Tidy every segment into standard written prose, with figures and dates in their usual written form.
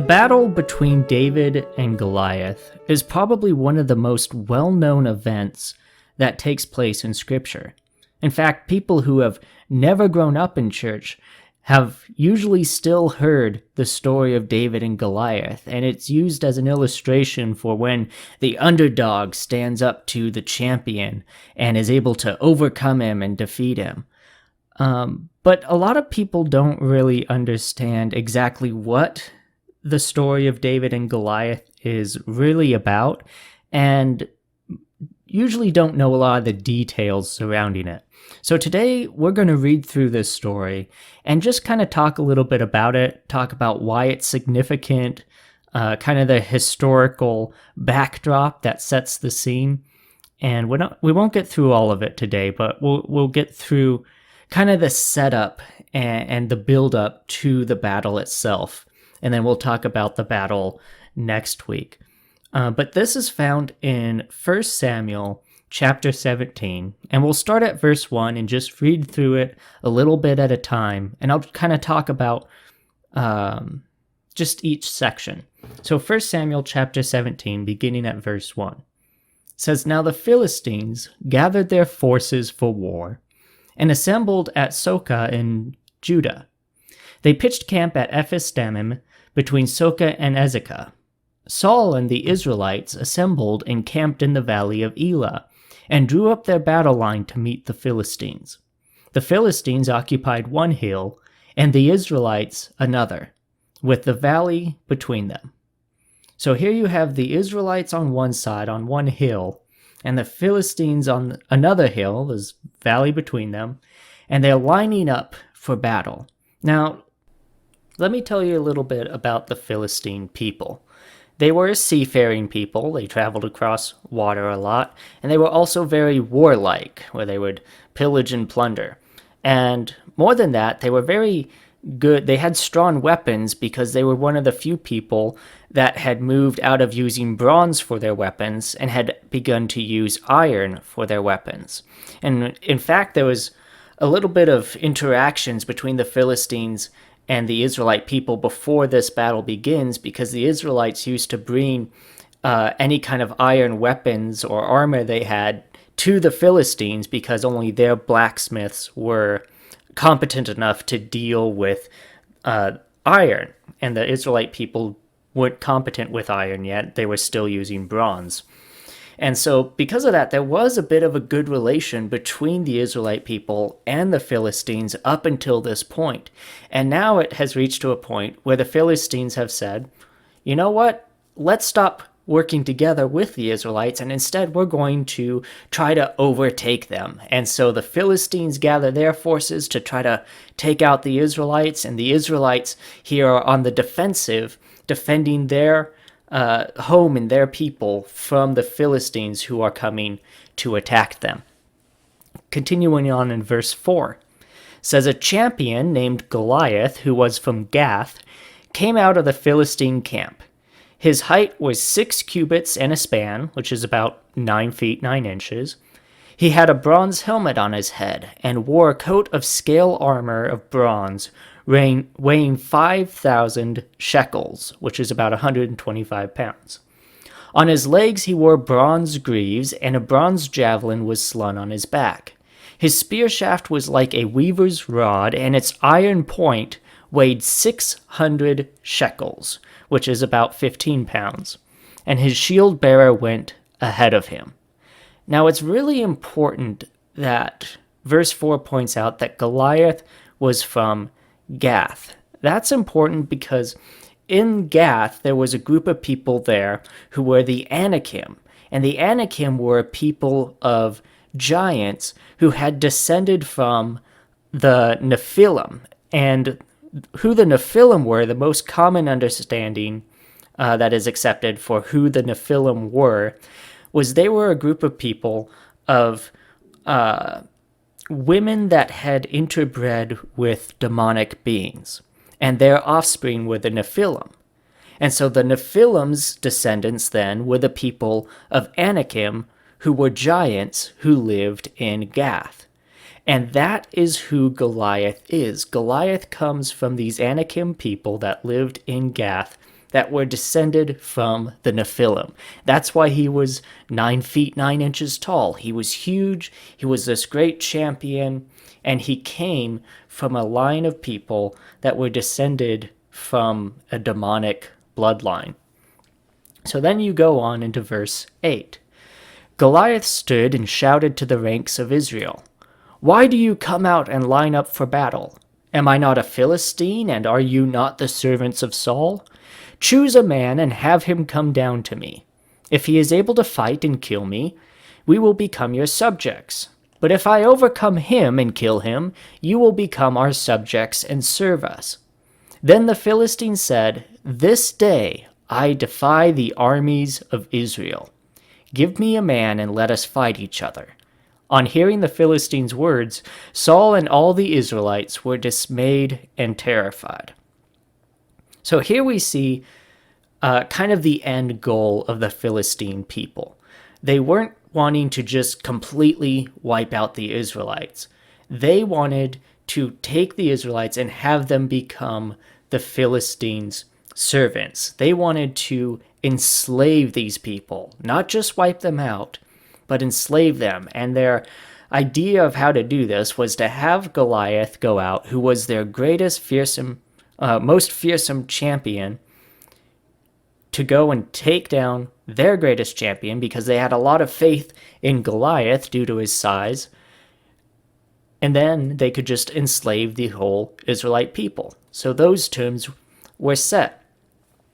The battle between David and Goliath is probably one of the most well-known events that takes place in Scripture. In fact, people who have never grown up in church have usually still heard the story of David and Goliath, and it's used as an illustration for when the underdog stands up to the champion and is able to overcome him and defeat him. But a lot of people don't really understand exactly what the story of David and Goliath is really about, and usually don't know a lot of the details surrounding it. So today we're going to read through this story and just kind of talk a little bit about it, talk about why it's significant, kind of the historical backdrop that sets the scene. And we won't get through all of it today, but we'll get through kind of the setup and the build up to the battle itself. And then we'll talk about the battle next week. But this is found in 1 Samuel chapter 17. And we'll start at verse 1 and just read through it a little bit at a time. And I'll kind of talk about just each section. So 1 Samuel chapter 17, beginning at verse 1, says, "Now the Philistines gathered their forces for war and assembled at Soka in Judah. They pitched camp at Ephes-dammim between Soka and Ezekah. Saul and the Israelites assembled and camped in the valley of Elah, and drew up their battle line to meet the Philistines. The Philistines occupied one hill, and the Israelites another, with the valley between them." So here you have the Israelites on one side, on one hill, and the Philistines on another hill, there's valley between them, and they're lining up for battle. Now, let me tell you a little bit about the Philistine people. They were a seafaring people. They traveled across water a lot, and they were also very warlike, where they would pillage and plunder. And more than that, they were very good. They had strong weapons because they were one of the few people that had moved out of using bronze for their weapons and had begun to use iron for their weapons. And in fact, there was a little bit of interactions between the Philistines and the Israelite people before this battle begins, because the Israelites used to bring any kind of iron weapons or armor they had to the Philistines because only their blacksmiths were competent enough to deal with iron, and the Israelite people weren't competent with iron yet. They were still using bronze. And so because of that, there was a bit of a good relation between the Israelite people and the Philistines up until this point. And now it has reached to a point where the Philistines have said, you know what, let's stop working together with the Israelites, and instead we're going to try to overtake them. And so the Philistines gather their forces to try to take out the Israelites, and the Israelites here are on the defensive, defending their home and their people from the Philistines who are coming to attack them. Continuing on in verse 4, says, "A champion named Goliath, who was from Gath, came out of the Philistine camp. His height was 6 cubits and a span, which is about 9 feet 9 inches. He had a bronze helmet on his head and wore a coat of scale armor of bronze, weighing 5,000 shekels, which is about 125 pounds. On his legs he wore bronze greaves, and a bronze javelin was slung on his back. His spear shaft was like a weaver's rod, and its iron point weighed 600 shekels, which is about 15 pounds. And his shield bearer went ahead of him." Now it's really important that verse 4 points out that Goliath was from Gath. That's important because in Gath there was a group of people there who were the Anakim, and the Anakim were a people of giants who had descended from the Nephilim. And who the Nephilim were, the most common understanding that is accepted for who the Nephilim were, was they were a group of people of women that had interbred with demonic beings, and their offspring were the Nephilim. And so the Nephilim's descendants then were the people of Anakim, who were giants who lived in Gath. And that is who Goliath is. Goliath comes from these Anakim people that lived in Gath that were descended from the Nephilim. That's why he was 9 feet 9 inches tall. He was huge. He was this great champion, and he came from a line of people that were descended from a demonic bloodline. So then you go on into verse 8. Goliath stood and shouted to the ranks of Israel, "Why do you come out and line up for battle? Am I not a Philistine, and are you not the servants of Saul? Choose a man and have him come down to me. If he is able to fight and kill me, we will become your subjects. But if I overcome him and kill him, you will become our subjects and serve us." Then the Philistines said, "This day I defy the armies of Israel. Give me a man and let us fight each other." On hearing the Philistines' words, Saul and all the Israelites were dismayed and terrified. So here we see kind of the end goal of the Philistine people. They weren't wanting to just completely wipe out the Israelites. They wanted to take the Israelites and have them become the Philistines' servants. They wanted to enslave these people, not just wipe them out, but enslave them. And their idea of how to do this was to have Goliath go out, who was their greatest most fearsome champion, to go and take down their greatest champion, because they had a lot of faith in Goliath due to his size, and then they could just enslave the whole Israelite people. So those terms were set.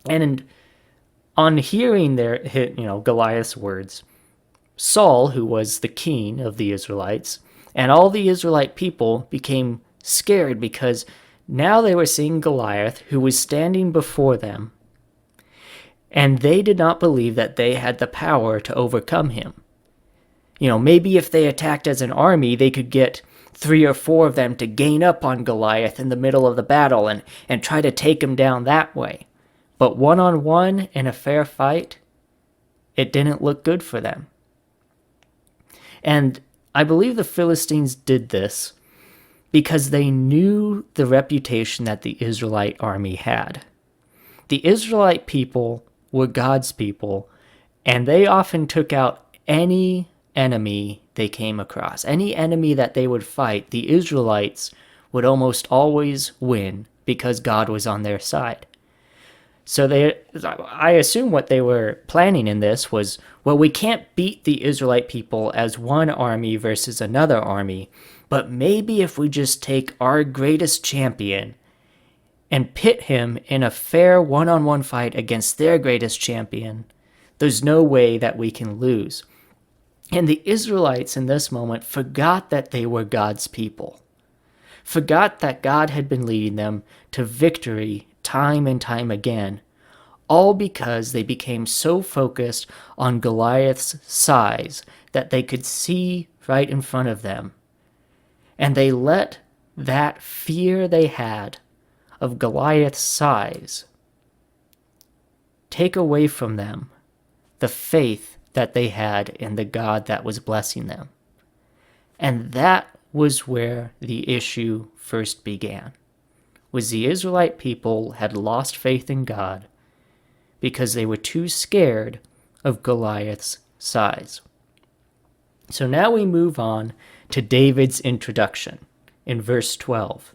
And on hearing Goliath's words, Saul, who was the king of the Israelites, and all the Israelite people became scared, because now they were seeing Goliath, who was standing before them, and they did not believe that they had the power to overcome him. Maybe if they attacked as an army, they could get 3 or 4 of them to gain up on Goliath in the middle of the battle and try to take him down that way. But one-on-one in a fair fight, it didn't look good for them. And I believe the Philistines did this because they knew the reputation that the Israelite army had. The Israelite people were God's people, and they often took out any enemy they came across. Any enemy that they would fight, the Israelites would almost always win because God was on their side. So I assume what they were planning in this was, well, we can't beat the Israelite people as one army versus another army, but maybe if we just take our greatest champion and pit him in a fair one-on-one fight against their greatest champion, there's no way that we can lose. And the Israelites in this moment forgot that they were God's people, forgot that God had been leading them to victory time and time again, all because they became so focused on Goliath's size that they could see right in front of them. And they let that fear they had of Goliath's size take away from them the faith that they had in the God that was blessing them. And that was where the issue first began, was the Israelite people had lost faith in God because they were too scared of Goliath's size. So now we move on to David's introduction in verse 12.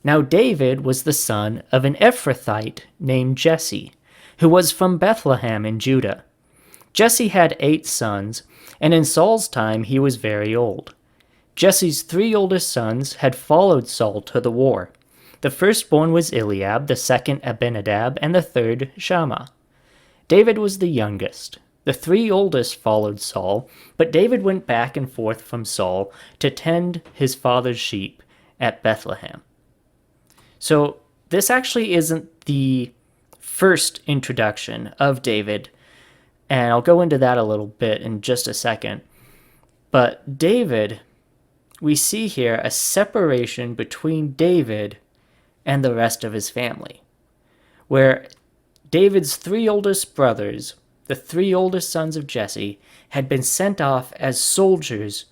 Now David was the son of an Ephrathite named Jesse, who was from Bethlehem in Judah. Jesse had 8 sons, and in Saul's time he was very old. Jesse's 3 oldest sons had followed Saul to the war. The firstborn was Eliab, the second Abinadab, and the third Shammah. David was the youngest. The 3 oldest followed Saul, but David went back and forth from Saul to tend his father's sheep at Bethlehem. So this actually isn't the first introduction of David, and I'll go into that a little bit in just a second. But David, we see here a separation between David and the rest of his family, where David's 3 oldest brothers, the 3 oldest sons of Jesse, had been sent off as soldiers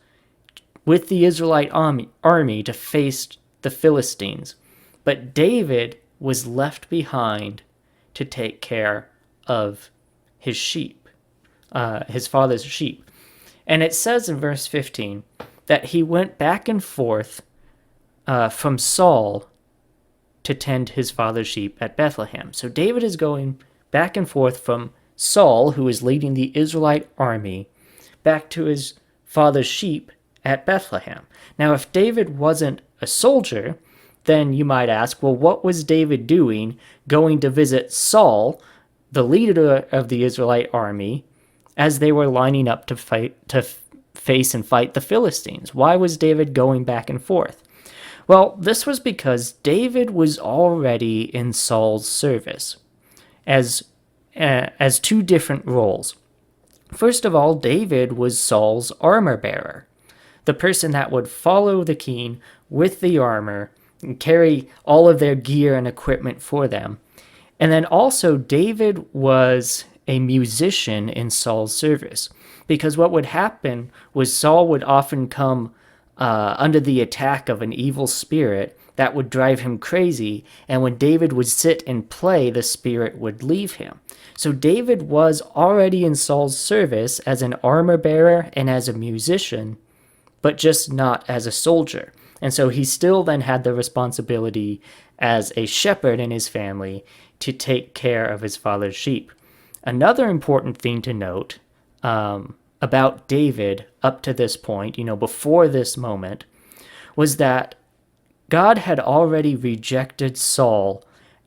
with the Israelite army to face the Philistines. But David was left behind to take care of his sheep, his father's sheep. And it says in verse 15 that he went back and forth from Saul to tend his father's sheep at Bethlehem. So David is going back and forth from Saul, who is leading the Israelite army, back to his father's sheep at Bethlehem. Now, if David wasn't a soldier, then you might ask, well, what was David doing going to visit Saul, the leader of the Israelite army, as they were lining up to face and fight the Philistines? Why was David going back and forth? Well, this was because David was already in Saul's service as two different roles. First of all, David was Saul's armor bearer, the person that would follow the king with the armor and carry all of their gear and equipment for them. And then also David was a musician in Saul's service, because what would happen was Saul would often come under the attack of an evil spirit that would drive him crazy, and when David would sit and play, the spirit would leave him. So David was already in Saul's service as an armor bearer and as a musician, but just not as a soldier. And so he still then had the responsibility as a shepherd in his family to take care of his father's sheep. Another important thing to note about David up to this point, before this moment, was that God had already rejected Saul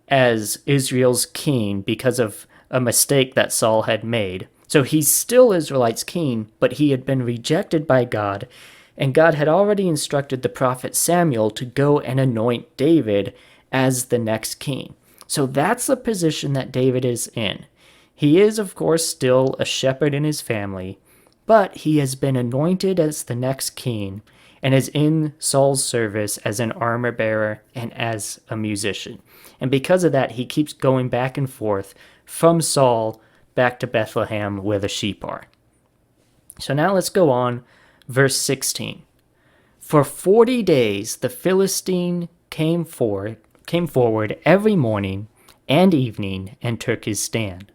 as Israel's king because of a mistake that Saul had made. So he's still Israelites' king, but he had been rejected by God, and God had already instructed the prophet Samuel to go and anoint David as the next king. So that's the position that David is in. He is, of course, still a shepherd in his family, but he has been anointed as the next king and is in Saul's service as an armor bearer and as a musician. And because of that, he keeps going back and forth from Saul back to Bethlehem where the sheep are. So now let's go on, verse 16. For 40 days the Philistine came forward every morning and evening and took his stand.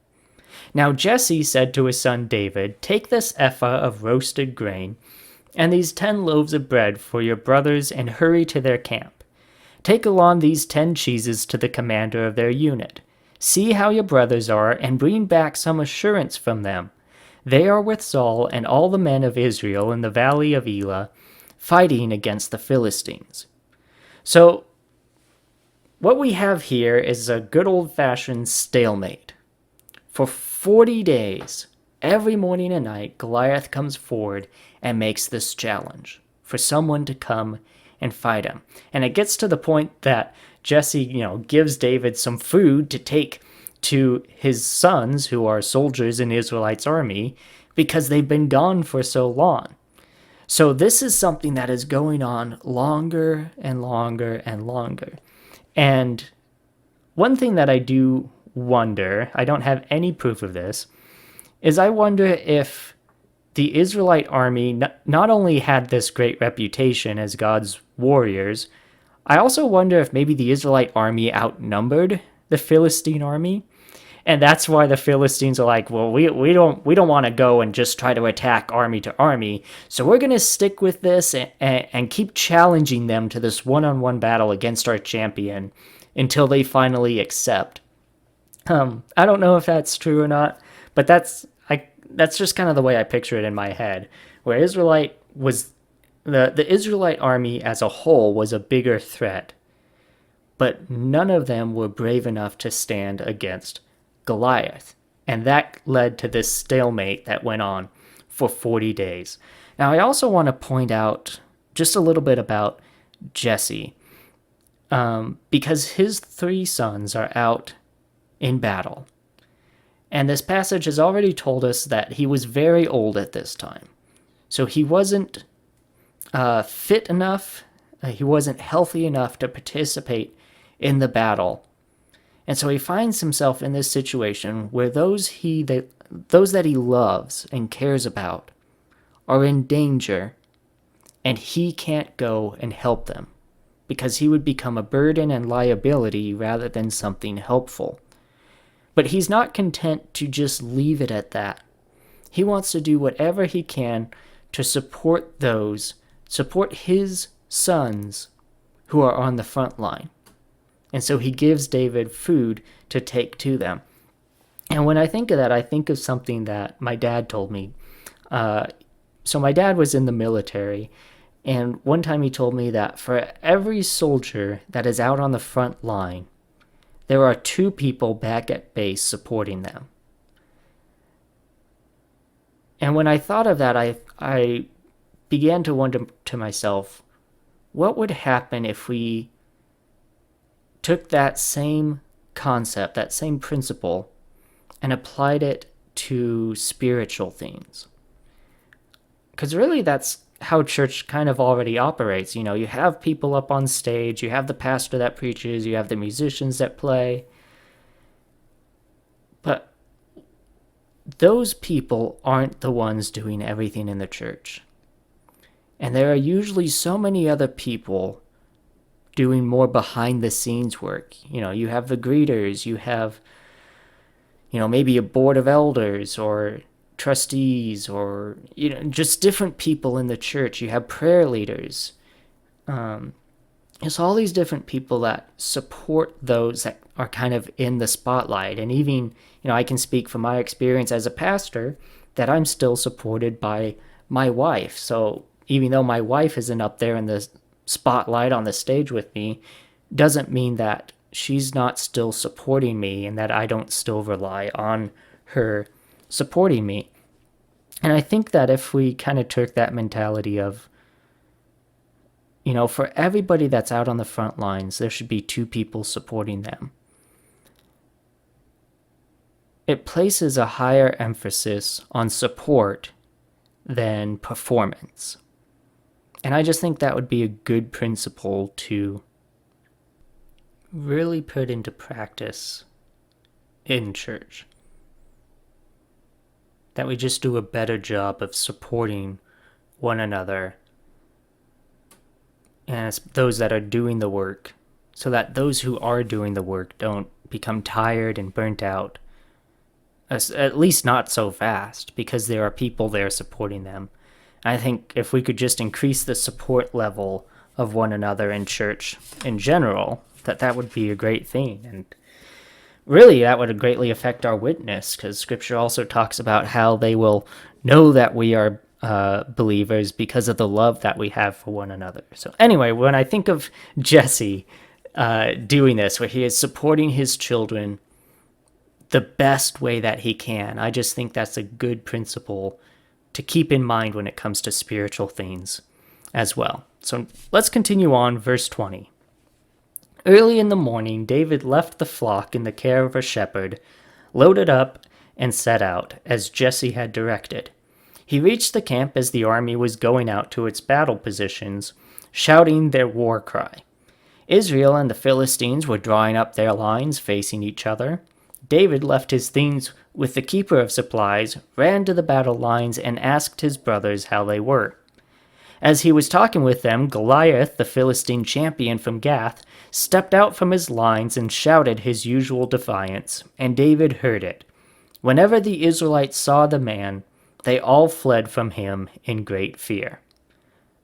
Now Jesse said to his son David, "Take this ephah of roasted grain and these 10 loaves of bread for your brothers and hurry to their camp. Take along these 10 cheeses to the commander of their unit. See how your brothers are and bring back some assurance from them. They are with Saul and all the men of Israel in the valley of Elah, fighting against the Philistines." So what we have here is a good old-fashioned stalemate. For 40 days, every morning and night, Goliath comes forward and makes this challenge for someone to come and fight him. And it gets to the point that Jesse, gives David some food to take to his sons who are soldiers in the Israelites' army because they've been gone for so long. So this is something that is going on longer and longer and longer. And one thing that I do wonder, I don't have any proof of this, is I wonder if the Israelite army not only had this great reputation as God's warriors, I also wonder if maybe the Israelite army outnumbered the Philistine army. And that's why the Philistines are like, well, we don't want to go and just try to attack army to army. So we're going to stick with this and keep challenging them to this one-on-one battle against our champion until they finally accept. I don't know if that's true or not, but that's just kind of the way I picture it in my head, where the Israelite army as a whole was a bigger threat, but none of them were brave enough to stand against Goliath. And that led to this stalemate that went on for 40 days. Now, I also want to point out just a little bit about Jesse, because his 3 sons are out in battle. And this passage has already told us that he was very old at this time. So he wasn't fit enough, he wasn't healthy enough to participate in the battle. And so he finds himself in this situation where those that he loves and cares about are in danger, and he can't go and help them because he would become a burden and liability rather than something helpful. But he's not content to just leave it at that. He wants to do whatever he can to support his sons who are on the front line. And so he gives David food to take to them. And when I think of that, I think of something that my dad told me. So my dad was in the military, and one time he told me that for every soldier that is out on the front line, there are 2 people back at base supporting them. And when I thought of that, I began to wonder to myself, what would happen if we took that same concept, that same principle, and applied it to spiritual things? Because really that's how church kind of already operates. You know, you have people up on stage, you have the pastor that preaches, you have the musicians that play. But those people aren't the ones doing everything in the church. And there are usually so many other people doing more behind the scenes work. You know, you have the greeters, you have, maybe a board of elders or trustees, or, just different people in the church. You have prayer leaders. It's all these different people that support those that are kind of in the spotlight. And even, I can speak from my experience as a pastor that I'm still supported by my wife. So even though my wife isn't up there in the spotlight on the stage with me, doesn't mean that she's not still supporting me and that I don't still rely on her supporting me. And I think that if we kind of took that mentality of, for everybody that's out on the front lines, there should be 2 people supporting them. It places a higher emphasis on support than performance. And I just think that would be a good principle to really put into practice in church. That we just do a better job of supporting one another as those that are doing the work, so that those who are doing the work don't become tired and burnt out, at least not so fast, because there are people there supporting them. I think if we could just increase the support level of one another in church in general, that would be a great thing. And really, that would greatly affect our witness, because Scripture also talks about how they will know that we are believers because of the love that we have for one another. So anyway, when I think of Jesse doing this, where he is supporting his children the best way that he can, I just think that's a good principle to keep in mind when it comes to spiritual things as well. So let's continue on, verse 20. Early in the morning, David left the flock in the care of a shepherd, loaded up, and set out, as Jesse had directed. He reached the camp as the army was going out to its battle positions, shouting their war cry. Israel and the Philistines were drawing up their lines, facing each other. David left his things with the keeper of supplies, ran to the battle lines, and asked his brothers how they were. As he was talking with them, Goliath, the Philistine champion from Gath, stepped out from his lines and shouted his usual defiance, and David heard it. Whenever the Israelites saw the man, they all fled from him in great fear.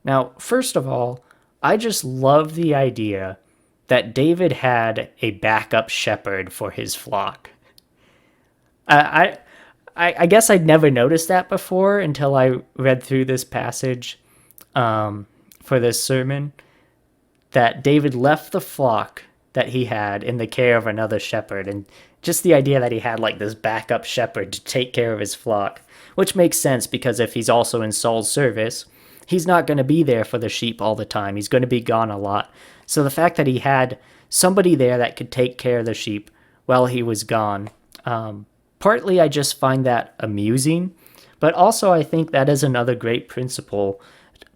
Now, first of all, I just love the idea that David had a backup shepherd for his flock. I guess I'd never noticed that before until I read through this passage for this sermon, that David left the flock that he had in the care of another shepherd, and just the idea that he had like this backup shepherd to take care of his flock, which makes sense because if he's also in Saul's service, he's not going to be there for the sheep all the time. He's going to be gone a lot. So the fact that he had somebody there that could take care of the sheep while he was gone, partly I just find that amusing, but also I think that is another great principle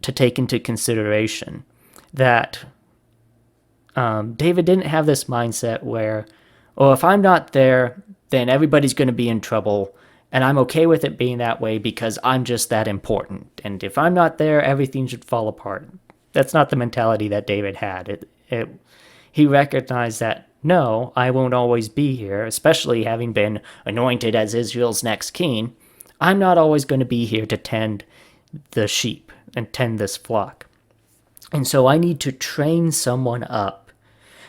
to take into consideration, that David didn't have this mindset where, oh, if I'm not there, then everybody's going to be in trouble, and I'm okay with it being that way because I'm just that important. And if I'm not there, everything should fall apart. That's not the mentality that David had. He recognized that no, I won't always be here, especially having been anointed as Israel's next king. I'm not always going to be here to tend the sheep and tend this flock. And so I need to train someone up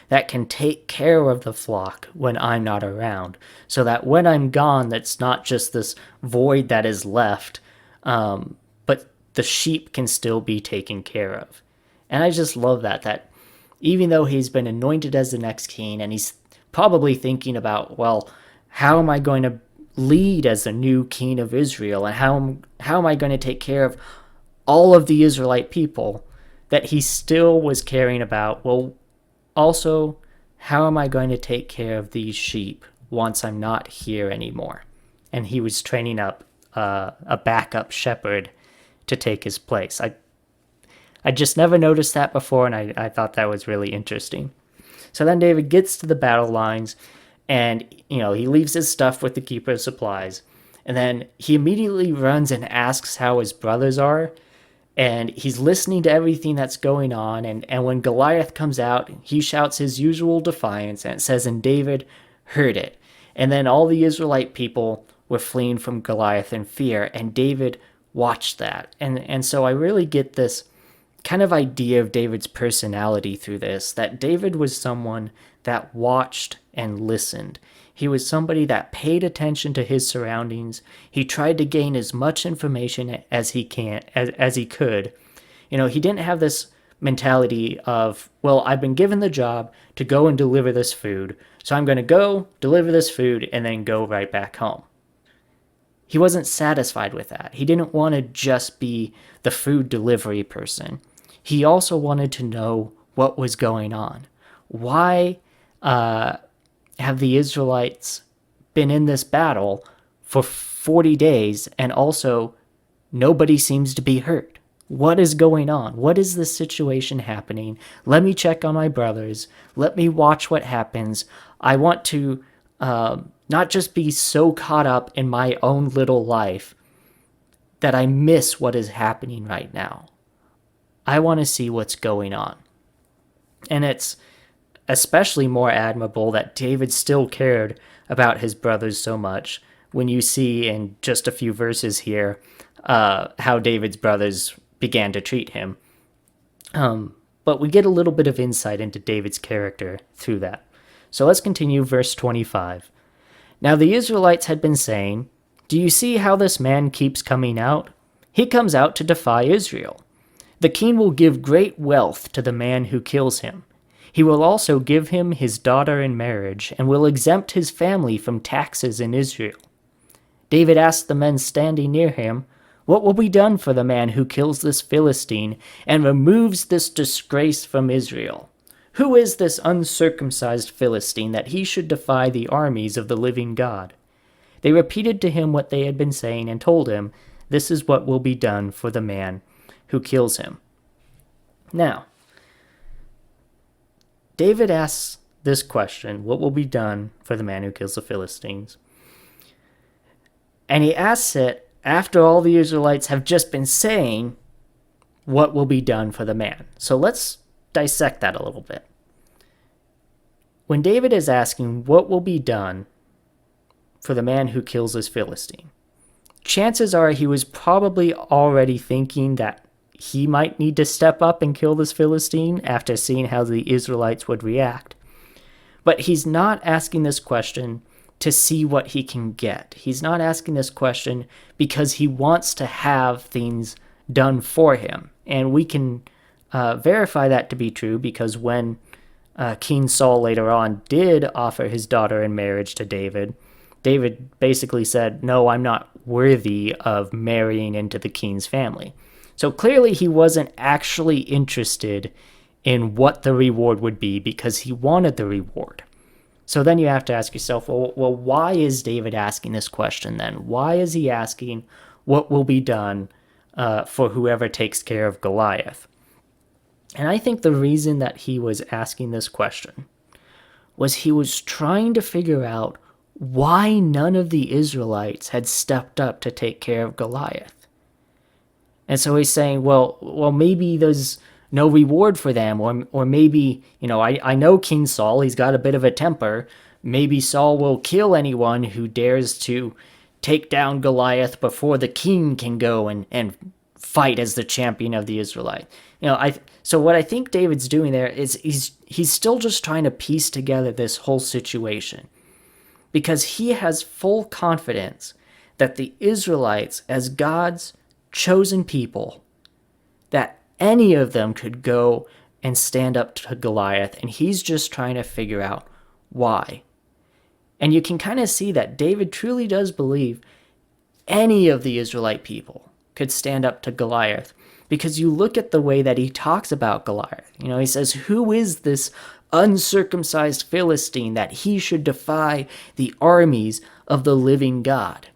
that can take care of the flock when I'm not around, so that when I'm gone, that's not just this void that is left, but the sheep can still be taken care of. And I just love that even though he's been anointed as the next king, and he's probably thinking about, well, how am I going to lead as the new king of Israel, and how am I going to take care of all of the Israelite people, that he still was caring about, well, also, how am I going to take care of these sheep once I'm not here anymore? And he was training up a backup shepherd to take his place. I just never noticed that before, and I thought that was really interesting. So then David gets to the battle lines, and he leaves his stuff with the keeper of supplies, and then he immediately runs and asks how his brothers are. And he's listening to everything that's going on. And when Goliath comes out, he shouts his usual defiance. And it says, and David heard it. And then all the Israelite people were fleeing from Goliath in fear. And David watched that. And so I really get this kind of idea of David's personality through this, that David was someone that watched and listened. He was somebody that paid attention to his surroundings. He tried to gain as much information as he could. He didn't have this mentality of, well, I've been given the job to go and deliver this food, so I'm going to go deliver this food and then go right back home. He wasn't satisfied with that. He didn't want to just be the food delivery person. He also wanted to know what was going on. Why have the Israelites been in this battle for 40 days and also nobody seems to be hurt? What is going on? What is this situation happening? Let me check on my brothers. Let me watch what happens. I want to not just be so caught up in my own little life that I miss what is happening right now. I want to see what's going on. And it's especially more admirable that David still cared about his brothers so much when you see in just a few verses here how David's brothers began to treat him. But we get a little bit of insight into David's character through that. So let's continue verse 25. Now the Israelites had been saying, "Do you see how this man keeps coming out? He comes out to defy Israel. The king will give great wealth to the man who kills him. He will also give him his daughter in marriage, and will exempt his family from taxes in Israel." David asked the men standing near him, "What will be done for the man who kills this Philistine and removes this disgrace from Israel? Who is this uncircumcised Philistine that he should defy the armies of the living God?" They repeated to him what they had been saying and told him, "This is what will be done for the man who kills him." Now, David asks this question, what will be done for the man who kills the Philistines? And he asks it after all the Israelites have just been saying, what will be done for the man? So let's dissect that a little bit. When David is asking what will be done for the man who kills this Philistine, chances are he was probably already thinking that he might need to step up and kill this Philistine after seeing how the Israelites would react. But he's not asking this question to see what he can get. He's not asking this question because he wants to have things done for him. And we can verify that to be true because when King Saul later on did offer his daughter in marriage to David, David basically said, "No, I'm not worthy of marrying into the king's family." So clearly he wasn't actually interested in what the reward would be because he wanted the reward. So then you have to ask yourself, well, why is David asking this question then? Why is he asking what will be done for whoever takes care of Goliath? And I think the reason that he was asking this question was he was trying to figure out why none of the Israelites had stepped up to take care of Goliath. And so he's saying, well, maybe there's no reward for them, or maybe, I know King Saul, he's got a bit of a temper. Maybe Saul will kill anyone who dares to take down Goliath before the king can go and fight as the champion of the Israelite. So what I think David's doing there is he's still just trying to piece together this whole situation, because he has full confidence that the Israelites, as God's chosen people, that any of them could go and stand up to Goliath, and he's just trying to figure out why. And you can kind of see that David truly does believe any of the Israelite people could stand up to Goliath, because you look at the way that he talks about Goliath. He says, "Who is this uncircumcised Philistine that he should defy the armies of the living God?"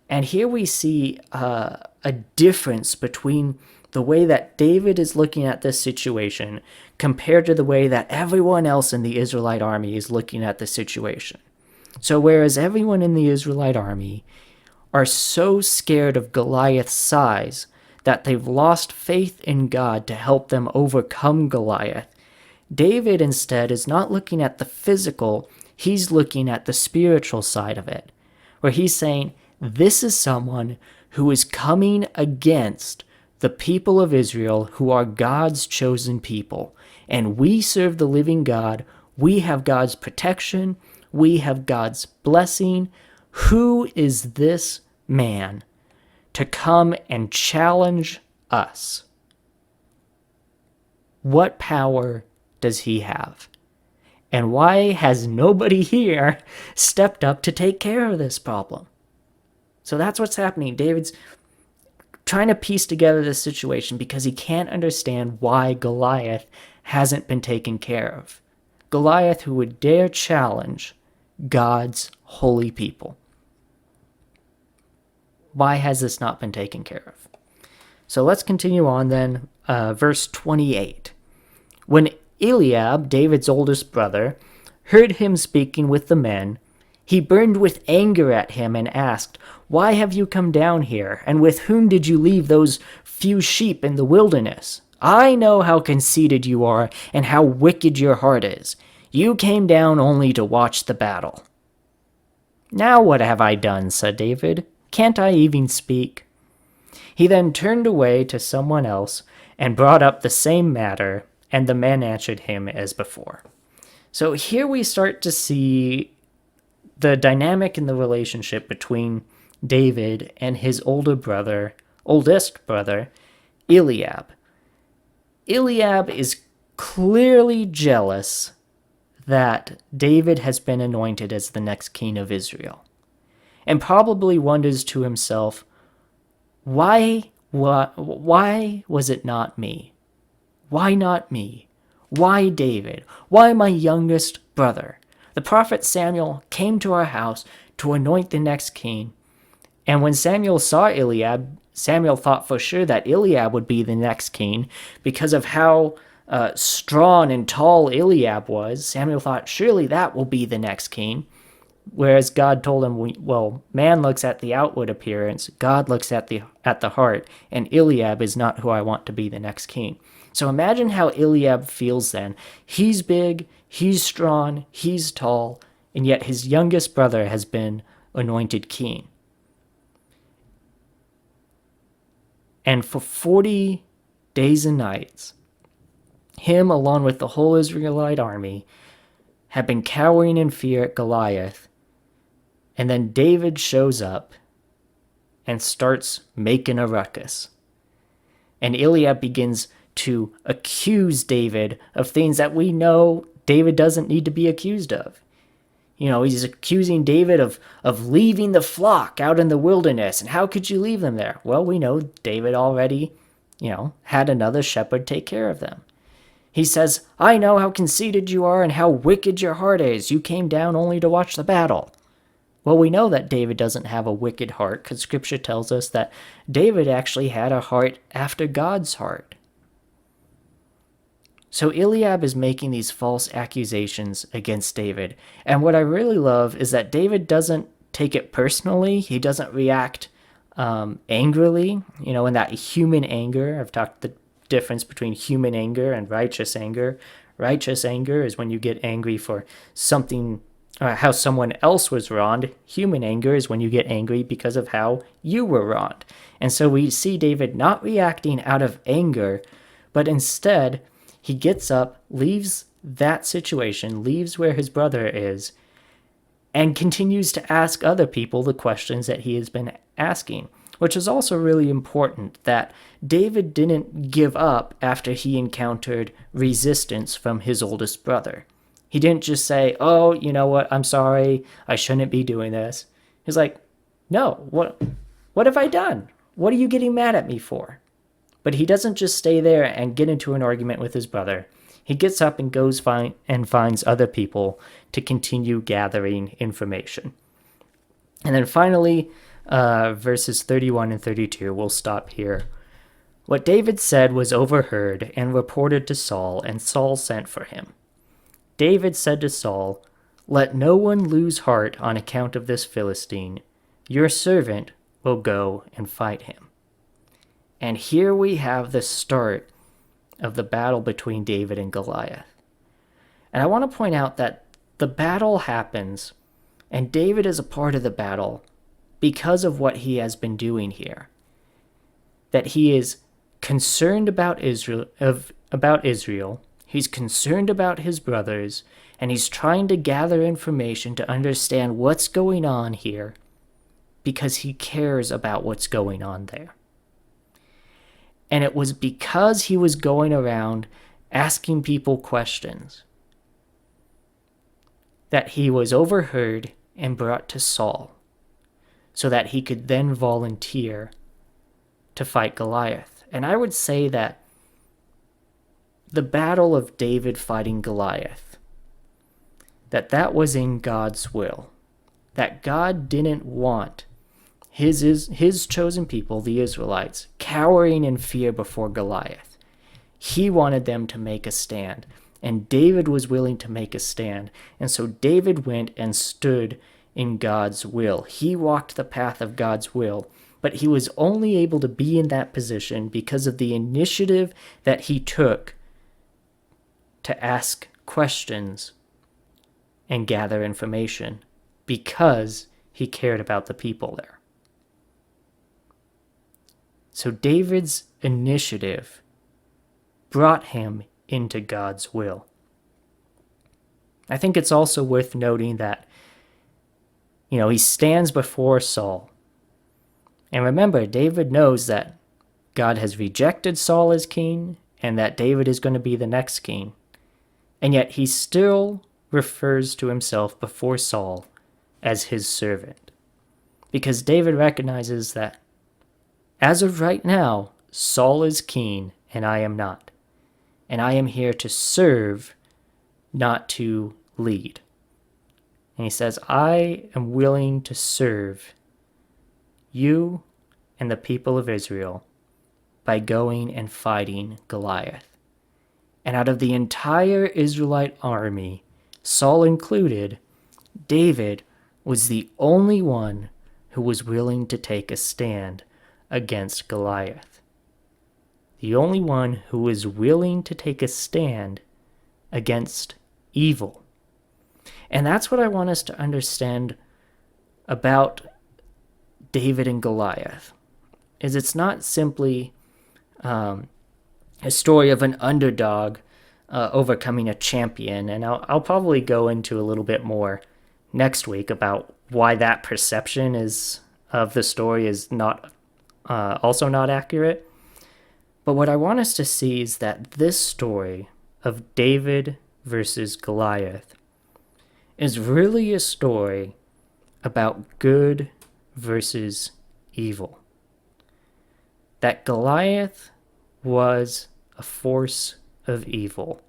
And here we see a difference between the way that David is looking at this situation compared to the way that everyone else in the Israelite army is looking at the situation. So whereas everyone in the Israelite army are so scared of Goliath's size that they've lost faith in God to help them overcome Goliath, David instead is not looking at the physical, he's looking at the spiritual side of it, where he's saying, this is someone who is coming against the people of Israel, who are God's chosen people. And we serve the living God. We have God's protection. We have God's blessing. Who is this man to come and challenge us? What power does he have? And why has nobody here stepped up to take care of this problem? So that's what's happening. David's trying to piece together this situation because he can't understand why Goliath hasn't been taken care of. Goliath, who would dare challenge God's holy people. Why has this not been taken care of? So let's continue on then. Verse 28. When Eliab, David's oldest brother, heard him speaking with the men, he burned with anger at him and asked, "Why have you come down here? And with whom did you leave those few sheep in the wilderness? I know how conceited you are and how wicked your heart is. You came down only to watch the battle." "Now what have I done?" said David. "Can't I even speak?" He then turned away to someone else and brought up the same matter, and the men answered him as before. So here we start to see the dynamic in the relationship between David and his oldest brother, Eliab. Eliab is clearly jealous that David has been anointed as the next king of Israel, and probably wonders to himself, why was it not me? Why not me? Why David? Why my youngest brother? The prophet Samuel came to our house to anoint the next king. And when Samuel saw Eliab, Samuel thought for sure that Eliab would be the next king because of how strong and tall Eliab was. Samuel thought, surely that will be the next king. Whereas God told him, well, man looks at the outward appearance, God looks at the heart, and Eliab is not who I want to be the next king. So imagine how Eliab feels then. He's big, he's strong, he's tall, and yet his youngest brother has been anointed king. And for 40 days and nights, him along with the whole Israelite army have been cowering in fear at Goliath. And then David shows up and starts making a ruckus. And Eliab begins to accuse David of things that we know David doesn't need to be accused of. He's accusing David of leaving the flock out in the wilderness. And how could you leave them there? Well, we know David already, had another shepherd take care of them. He says, I know how conceited you are and how wicked your heart is. You came down only to watch the battle. Well, we know that David doesn't have a wicked heart because Scripture tells us that David actually had a heart after God's heart. So Eliab is making these false accusations against David. And what I really love is that David doesn't take it personally. He doesn't react angrily, in that human anger. I've talked difference between human anger and righteous anger. Righteous anger is when you get angry for something, how someone else was wronged. Human anger is when you get angry because of how you were wronged. And so we see David not reacting out of anger, but instead he gets up, leaves that situation, leaves where his brother is, and continues to ask other people the questions that he has been asking, which is also really important, that David didn't give up after he encountered resistance from his oldest brother. He didn't just say, oh, you know what, I'm sorry, I shouldn't be doing this. He's like, no, what have I done? What are you getting mad at me for? But he doesn't just stay there and get into an argument with his brother. He gets up and goes and finds other people to continue gathering information. And then finally, verses 31 and 32, we'll stop here. What David said was overheard and reported to Saul, and Saul sent for him. David said to Saul, let no one lose heart on account of this Philistine. Your servant will go and fight him. And here we have the start of the battle between David and Goliath. And I want to point out that the battle happens, and David is a part of the battle because of what he has been doing here. That he is concerned about Israel, he's concerned about his brothers, and he's trying to gather information to understand what's going on here because he cares about what's going on there. And it was because he was going around asking people questions that he was overheard and brought to Saul, so that he could then volunteer to fight Goliath. And I would say that the battle of David fighting Goliath, that was in God's will, that God didn't want his chosen people, the Israelites, cowering in fear before Goliath. He wanted them to make a stand, and David was willing to make a stand. And so David went and stood in God's will. He walked the path of God's will, but he was only able to be in that position because of the initiative that he took to ask questions and gather information, because he cared about the people there. So David's initiative brought him into God's will. I think it's also worth noting that, he stands before Saul. And remember, David knows that God has rejected Saul as king and that David is going to be the next king. And yet he still refers to himself before Saul as his servant, because David recognizes that as of right now, Saul is king and I am not. And I am here to serve, not to lead. And he says, I am willing to serve you and the people of Israel by going and fighting Goliath. And out of the entire Israelite army, Saul included, David was the only one who was willing to take a stand against Goliath. The only one who was willing to take a stand against evil. And that's what I want us to understand about David and Goliath, is it's not simply a story of an underdog overcoming a champion. And I'll probably go into a little bit more next week about why that perception of the story is not also not accurate. But what I want us to see is that this story of David versus Goliath is really a story about good versus evil. That Goliath was a force of evil.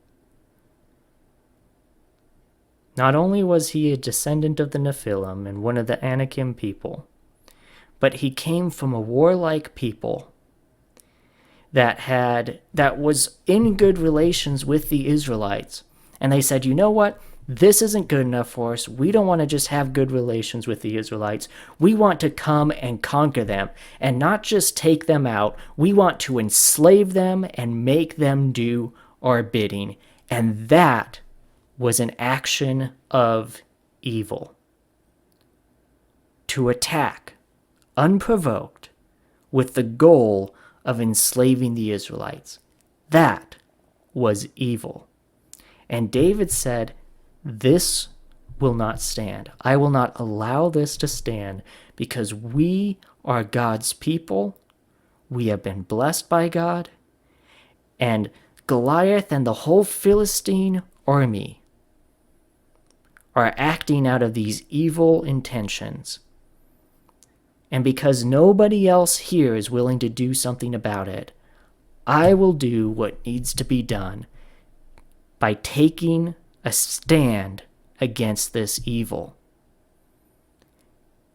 Not only was he a descendant of the Nephilim and one of the Anakim people, but he came from a warlike people that was in good relations with the Israelites. And they said, you know what? this isn't good enough for us. We don't want to just have good relations with the Israelites. We want to come and conquer them and not just take them out. We want to enslave them and make them do our bidding. And that was an action of evil. To attack, unprovoked, with the goal of enslaving the Israelites. That was evil. And David said, this will not stand. I will not allow this to stand because we are God's people. We have been blessed by God. And Goliath and the whole Philistine army are acting out of these evil intentions. And because nobody else here is willing to do something about it, I will do what needs to be done by taking a stand against this evil.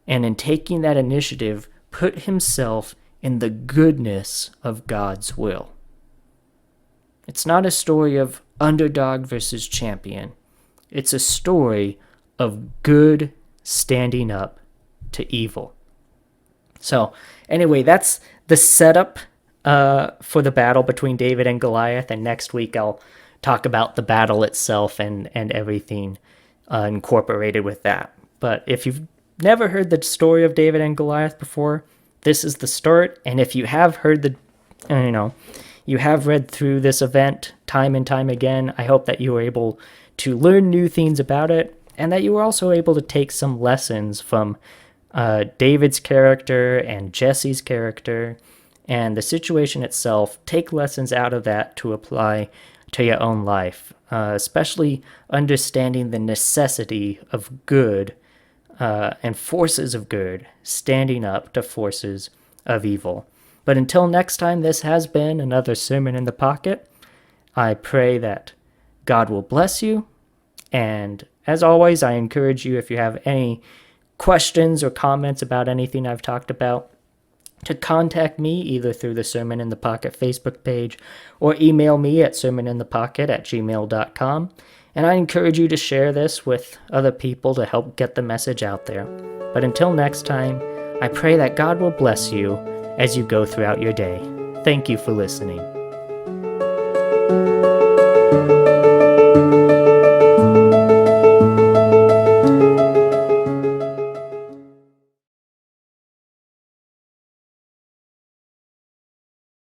And in taking that initiative, put himself in the goodness of God's will. It's not a story of underdog versus champion. It's a story of good standing up to evil. So anyway, that's the setup for the battle between David and Goliath. And next week I'll talk about the battle itself and everything incorporated with that. But if you've never heard the story of David and Goliath before, this is the start. And if you have heard you have read through this event time and time again, I hope that you were able to learn new things about it and that you were also able to take some lessons from David's character and Jesse's character and the situation itself. Take lessons out of that to apply to your own life, especially understanding the necessity of good and forces of good standing up to forces of evil. But until next time, this has been another Sermon in the Pocket. I pray that God will bless you. And as always, I encourage you, if you have any questions or comments about anything I've talked about, to contact me either through the Sermon in the Pocket Facebook page or email me at sermoninthepocket@gmail.com. And I encourage you to share this with other people to help get the message out there. But until next time, I pray that God will bless you as you go throughout your day. Thank you for listening.